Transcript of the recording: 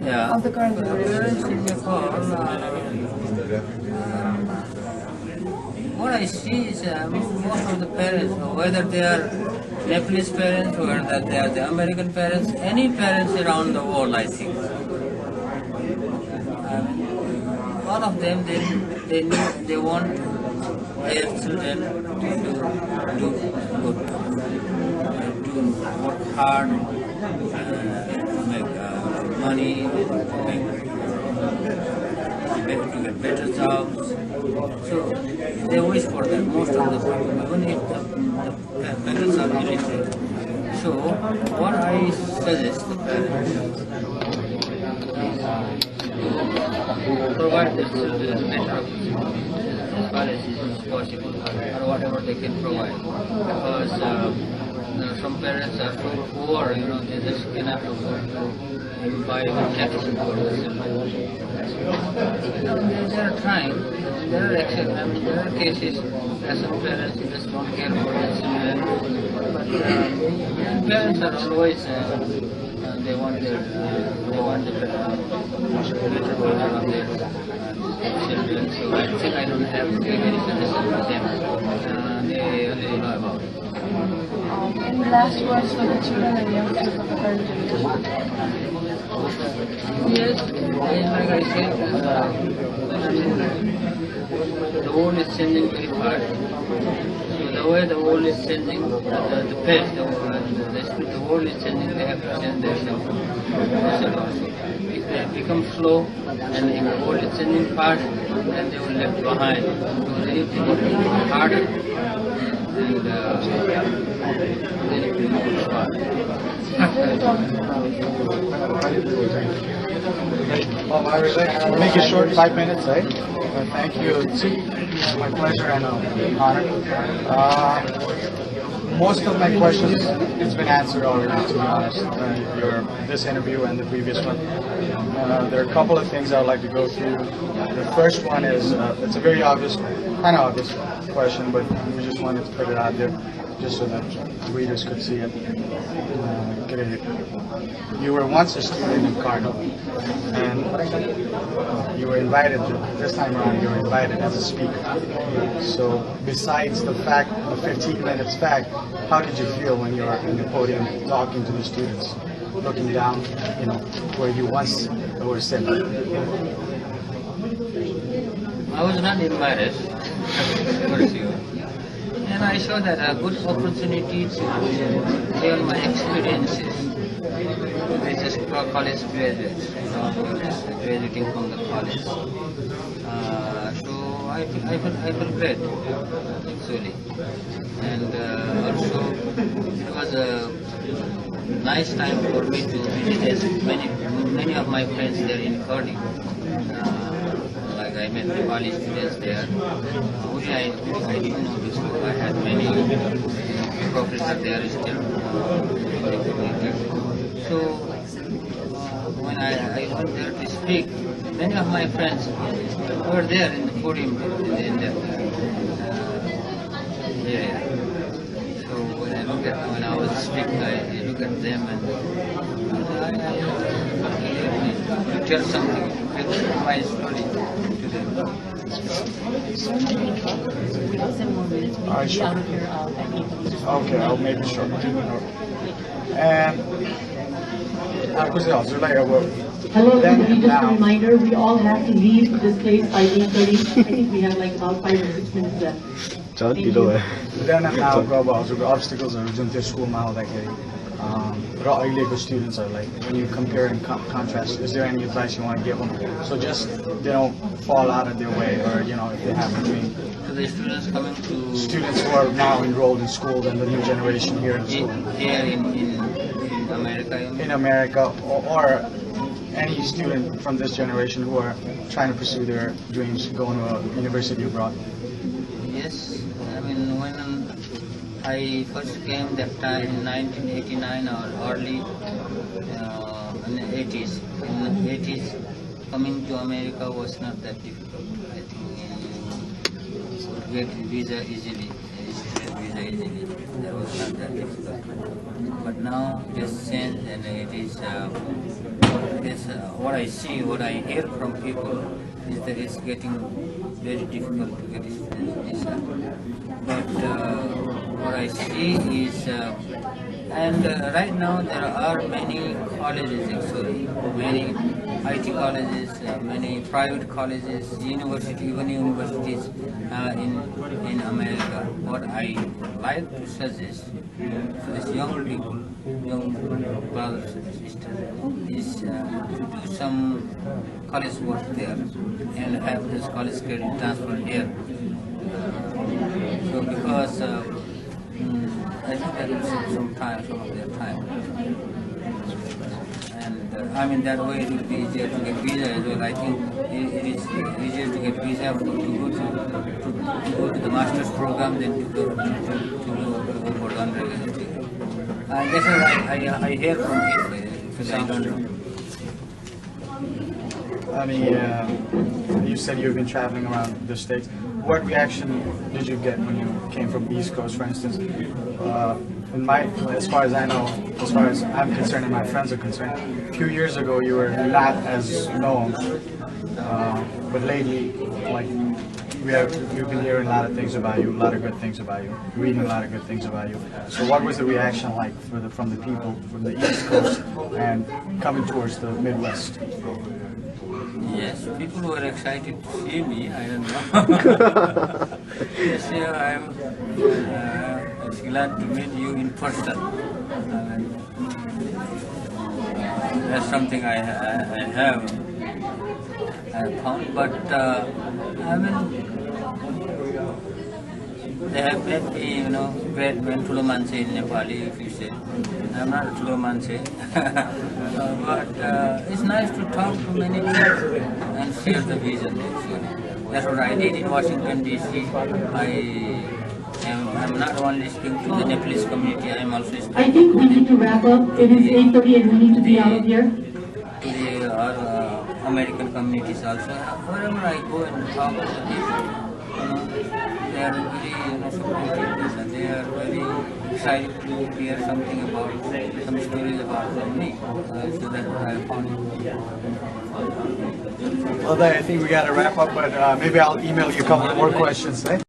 Yeah. of the current generation? In Nepal, what I see is most of the parents, whether they are Nepalese parents or that they are the American parents, any parents around the world, I think. All of them, they want their children to do good, to work hard, make money, to get better jobs. So they wish for that most of the time, even if the parents are illiterate. So what I suggest the parents provide their children better opportunities as far as is possible, or whatever they can provide. Because some parents are so poor, they just cannot afford to buy the taxi for the children. They are trying. There are cases where some parents just don't care for their children. But parents are always they want the better future of their children. So I think I don't have to give any suggestion to them. They already know about it. Any last words for the children and youngsters of the current generation? Yes, like I said, the world is changing very fast. So the way the world is changing, the pace, the world is changing, they have to change themselves also. If they become slow and if the world is changing fast, then they will left behind. So they need to work harder and they need to move fast. I would like to make it short, 5 minutes, right? Thank you. It's my pleasure and honor. Most of my questions it's been answered already, to be honest. This interview and the previous one. There are a couple of things I'd like to go through. The first one is it's a very obvious, kind of obvious question, but we just wanted to put it out there just so that the readers could see it. You were once a student in Cardinal, and you were invited, this time around you were invited as a speaker. So besides the fact, the 15 minutes fact, how did you feel when you were in the podium talking to the students, looking down, where you once were sitting? I was not invited, and I saw that a good opportunity to share my experiences with college graduates, graduating from the college. So I feel great, actually, and also it was a nice time for me to visit many of my friends there in Cardiff. Like I met Nepali students there. I didn't know this, I had many professors there still. So when I went there to speak, many of my friends were there in the podium in the area. So when I was speaking, I look at them and to tell something, to tell my story to them. Sure. Okay, I'll make it short. And hello, everybody. Just a reminder, we all have to leave this place by 8:30. I think we have like about 5 or 6 minutes left. Thank you. Then now अब हजुरको obstacles जुन त्यो स्कुलमा आउँदाखेरि र अहिलेको students are like, when you compare and contrast, is there any advice you want to give them? So just they don't fall out of their way, or if they have a dream. So the students coming to Students who are now enrolled in school and the new generation here in school. Here in America. In America, or any student from this generation who are trying to pursue their dreams, going to a university abroad. Yes, I mean when I first came that time in 1989 or early in the 80s. In the 80s, coming to America was not that difficult. I think you could get visa easily, student visa. visa easily. That was not that difficult. But now this changed, and it is what I see, what I hear from people is that it's getting very difficult to get student visa. But what I see is, right now there are many colleges actually, many IT colleges, many private colleges, university, even universities in America. What I like to suggest to these young people, young brothers and sisters, is to do some college work there and have this college credit transferred here. So because I think that will save some time, some of their time. And I mean that way it will be easier to get visa as well. I think it is easier to get visa to go to the master's program than to go for the undergraduate degree. That's what I hear from people. So I don't know. I mean, you said you've been traveling around the states. What reaction did you get when you came from East Coast, for instance? As far as I know, as far as I'm concerned and my friends are concerned, a few years ago you were not as known, but lately, like we've been hearing a lot of things about you, a lot of good things about you, reading a lot of good things about you. So what was the reaction like from the people from the East Coast and coming towards the Midwest? Yes, people were excited to see me. I don't know. Yes, yeah, I'm glad to meet you in person. That's something I have found, but I mean, they have made me, great man Tulomanse in Nepali, if you say. I'm not a Tulomanse, but it's nice to talk to many people and share the vision, actually. That's what I did in Washington, D.C. I'm not only speaking to the Nepalese community, I'm also speaking I think we need to wrap up. It is 8:30 and we need to be out of here. to the American communities also. Wherever I go and talk to the people, they are very supportive and they are very excited to hear something about, some stories about me. So that's what I found. Well, I think we got to wrap up, but maybe I'll email you a couple more questions. Eh?